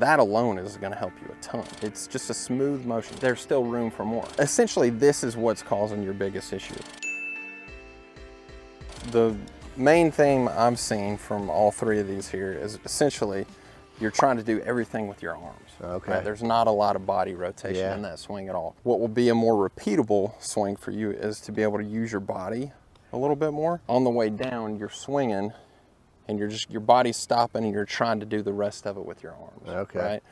that alone is going to help you a ton. It's just a smooth motion. There's still room for more. Essentially, this is what's causing your biggest issue. The main theme I've seen from all three of these here is essentially you're trying to do everything with your arms. Okay. Right? There's not a lot of body rotation in that swing at all. What will be a more repeatable swing for you is to be able to use your body a little bit more. On the way down, you're swinging and your body's stopping and you're trying to do the rest of it with your arms. Okay. Right?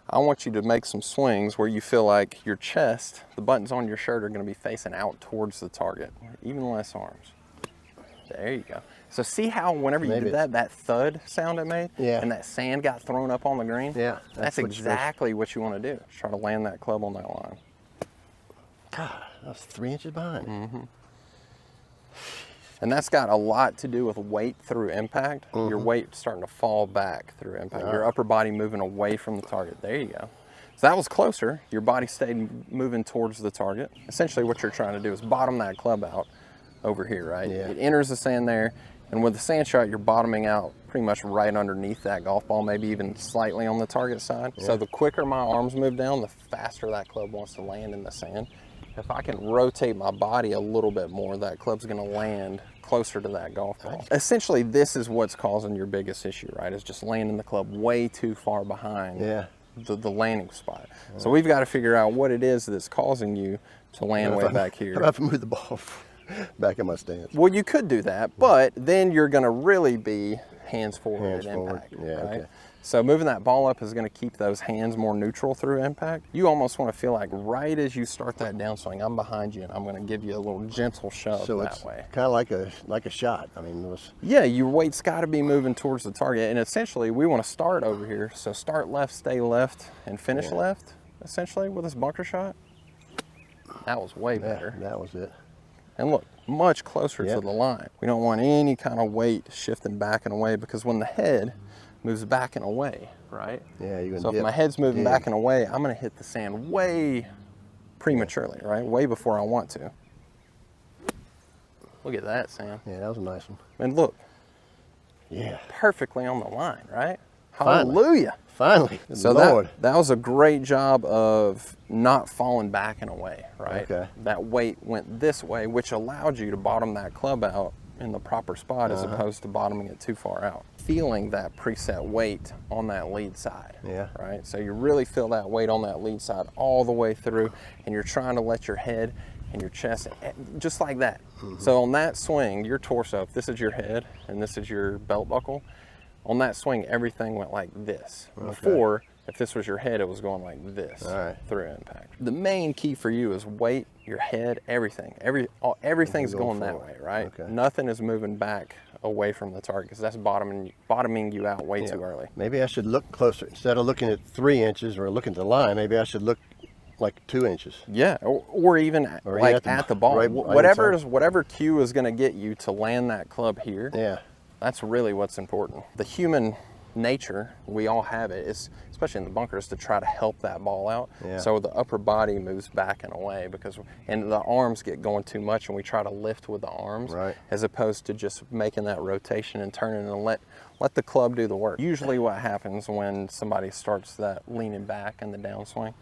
I want you to make some swings where you feel like your chest, the buttons on your shirt are going to be facing out towards the target. Even less arms. There you go. So see how whenever you did that thud sound it made? Yeah. And that sand got thrown up on the green? Yeah. That's exactly what you want to do. Try to land that club on that line. God, I was 3 inches behind. Mm-hmm. And that's got a lot to do with weight through impact. Mm-hmm. Your weight starting to fall back through impact. Your upper body moving away from the target. There you go. So that was closer. Your body stayed moving towards the target. Essentially what you're trying to do is bottom that club out over here, right? Yeah. It enters the sand there. And with the sand shot, you're bottoming out pretty much right underneath that golf ball, maybe even slightly on the target side. Yeah. So the quicker my arms move down, the faster that club wants to land in the sand. If I can rotate my body a little bit more, that club's gonna land closer to that golf ball. Essentially, this is what's causing your biggest issue, right? Is just landing the club way too far behind the landing spot. Yeah. So we've got to figure out what it is that's causing you to land way back here. How about if I move the ball back in my stance? Well, you could do that, but then you're going to really be hands forward at impact. Yeah, right? okay. So moving that ball up is going to keep those hands more neutral through impact. You almost want to feel like right as you start that downswing, I'm behind you and I'm going to give you a little gentle shove so that way. Kind of like a shot. I mean, yeah, your weight's got to be moving towards the target, and essentially we want to start over here. So start left, stay left, and finish left. Essentially with this bunker shot. That was way better. That was it. And look, much closer to the line. We don't want any kind of weight shifting back and away, because when the head moves back and away, right? Yeah, you're gonna So if my head's moving back and away, I'm gonna hit the sand way prematurely, right? Way before I want to. Look at that, Sam. Yeah, that was a nice one. And look. Yeah. Perfectly on the line, right? Finally. Hallelujah. Finally. So that was a great job of not falling back and away, right? Okay. That weight went this way, which allowed you to bottom that club out in the proper spot as opposed to bottoming it too far out. Feeling that preset weight on that lead side, right? So you really feel that weight on that lead side all the way through, and you're trying to let your head and your chest, just like that. So on that swing, your torso, if this is your head and this is your belt buckle, on that swing, everything went like this. Before, if this was your head, it was going like this through impact. The main key for you is weight, your head, everything. Everything's going that way, right? Okay. Nothing is moving back away from the target, because that's bottoming you out way too early. Maybe I should look closer. Instead of looking at 3 inches or looking at the line, maybe I should look like 2 inches. Yeah, or even like at the ball. Whatever cue is going to get you to land that club here. Yeah. That's really what's important. The human nature, we all have it, is, especially in the bunker, is to try to help that ball out. Yeah. So the upper body moves back and away, and the arms get going too much, and we try to lift with the arms, as opposed to just making that rotation and turning and let the club do the work. Usually what happens when somebody starts that leaning back in the downswing,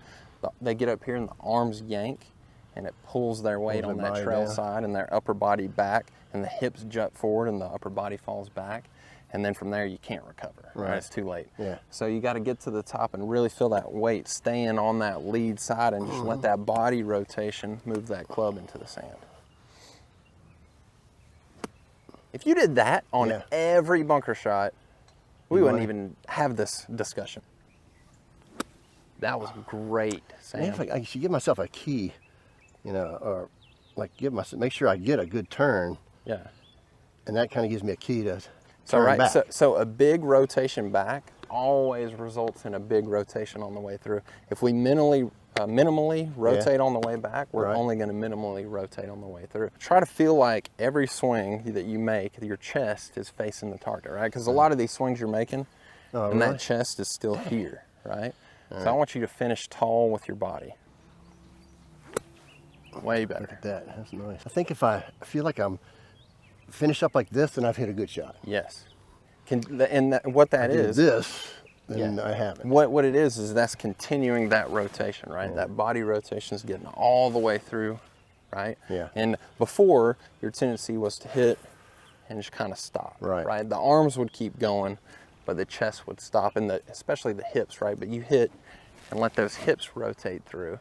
they get up here and the arms yank, and it pulls their weight on that trail side and their upper body back, and the hips jut forward and the upper body falls back. And then from there, you can't recover, right? It's too late. Yeah. So you got to get to the top and really feel that weight staying on that lead side, and just let that body rotation move that club into the sand. If you did that on every bunker shot, we wouldn't even have this discussion. That was great, Sam. If I should give myself a key, or like make sure I get a good turn. Yeah. And that kind of gives me a key to So turn back. So a big rotation back always results in a big rotation on the way through. If we minimally rotate on the way back, we're only going to minimally rotate on the way through. Try to feel like every swing that you make, your chest is facing the target, right? Because a lot of these swings you're making, that chest is still here, right? So I want you to finish tall with your body. Way better. Look at that. That's nice. I think if I feel like I'm finish up like this, then I've hit a good shot. Yes. What that is. This, then I haven't. What it is that's continuing that rotation, right? Yeah. That body rotation is getting all the way through, right? Yeah. And before, your tendency was to hit and just kind of stop, right? The arms would keep going, but the chest would stop, and especially the hips, right? But you hit and let those hips rotate through.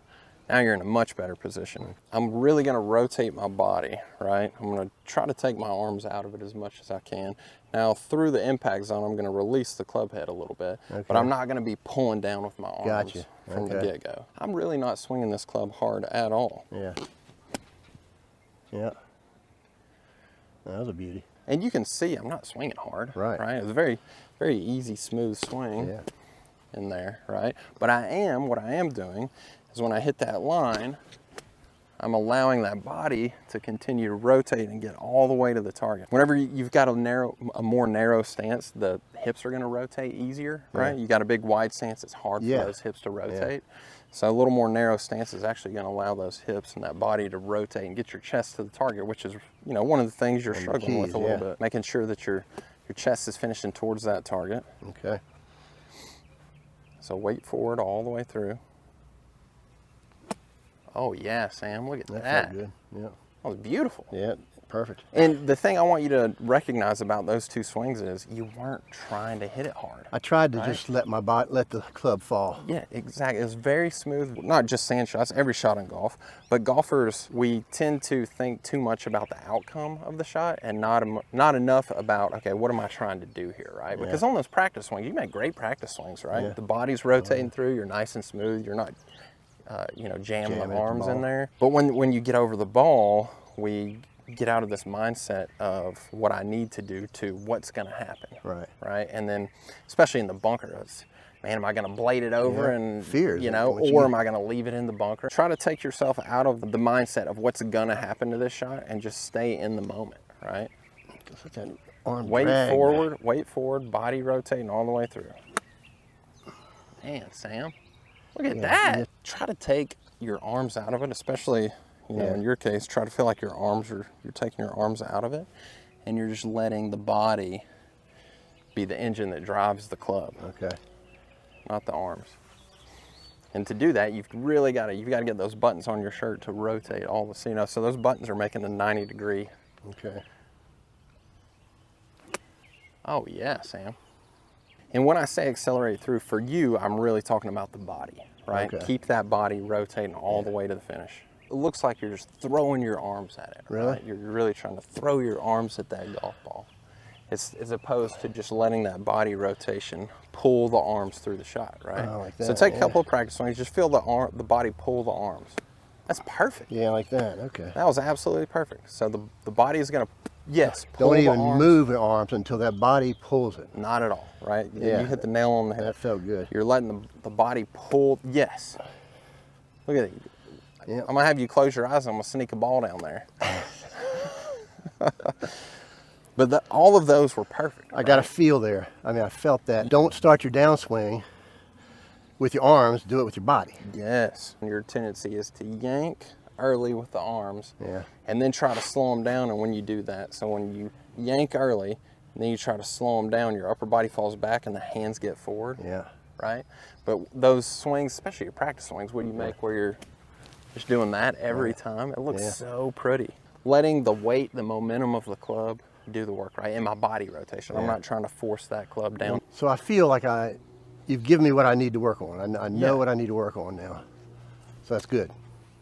Now you're in a much better position. I'm really gonna rotate my body, right? I'm gonna try to take my arms out of it as much as I can. Now through the impact zone, I'm gonna release the club head a little bit, but I'm not gonna be pulling down with my arms from the get-go. I'm really not swinging this club hard at all. Yeah. Yeah. That was a beauty. And you can see I'm not swinging hard, right? It's a very, very easy, smooth swing in there, right? But what I am doing is when I hit that line, I'm allowing that body to continue to rotate and get all the way to the target. Whenever you've got a more narrow stance, the hips are gonna rotate easier, right? You got a big wide stance, it's hard for those hips to rotate. So a little more narrow stance is actually gonna allow those hips and that body to rotate and get your chest to the target, which is, you know, one of the things you're struggling with a little bit. Making sure that your chest is finishing towards that target. Okay. So weight forward all the way through. Oh yeah, Sam, look at that. That felt good, yeah. That was beautiful. Yeah, perfect. And the thing I want you to recognize about those two swings is you weren't trying to hit it hard. I tried to just let the club fall. Yeah, exactly. It was very smooth. Not just sand shots, every shot in golf. But golfers, we tend to think too much about the outcome of the shot and not enough about, okay, what am I trying to do here, right? Because on those practice swings, you make great practice swings, right? The body's rotating through, you're nice and smooth, you're not you know, jamming the arms in there. But when you get over the ball, we get out of this mindset of what I need to do to what's going to happen. Right. And then, especially in the bunker, it's, man, am I going to blade it over and fear, you know, or am I going to leave it in the bunker? Try to take yourself out of the mindset of what's going to happen to this shot and just stay in the moment. Right. Such an arm weight drag. forward, body rotating all the way through. Man, Sam. Look at that. Yeah. Try to take your arms out of it, especially, you know, in your case, try to feel like you're taking your arms out of it and you're just letting the body be the engine that drives the club. Okay. Not the arms. And to do that, you've got to get those buttons on your shirt to rotate all the, you know, so those buttons are making a 90-degree. Okay. Oh yeah, Sam. And when I say accelerate through, for you, I'm really talking about the body, right? Okay. Keep that body rotating all the way to the finish. It looks like you're just throwing your arms at it. Really? Right? You're really trying to throw your arms at that golf ball. It's as opposed to just letting that body rotation pull the arms through the shot, right? Oh, like that, so take a couple of practice swings, just feel the body pull the arms. That's perfect. Yeah, like that, okay. That was absolutely perfect. So the body is gonna, pull Don't even the arms. move the arms until that body pulls it. Not at all, right? Yeah. You hit the nail on the head. That felt good. You're letting the body pull, yes. Look at it. Yeah. I'm gonna have you close your eyes and I'm gonna sneak a ball down there. But all of those were perfect. I got a feel there. I mean, I felt that. Don't start your downswing with your arms, do it with your body. Yes. Your tendency is to yank early with the arms Yeah. and then try to slow them down. And when you do that, so when you yank early and then you try to slow them down, your upper body falls back and the hands get forward. Yeah. Right? But those swings, especially your practice swings, what do you make where you're just doing that every time? It looks so pretty. Letting the weight, the momentum of the club do the work, right? And my body rotation. I'm not trying to force that club down. So I feel like you've given me what I need to work on. I know what I need to work on now. So that's good.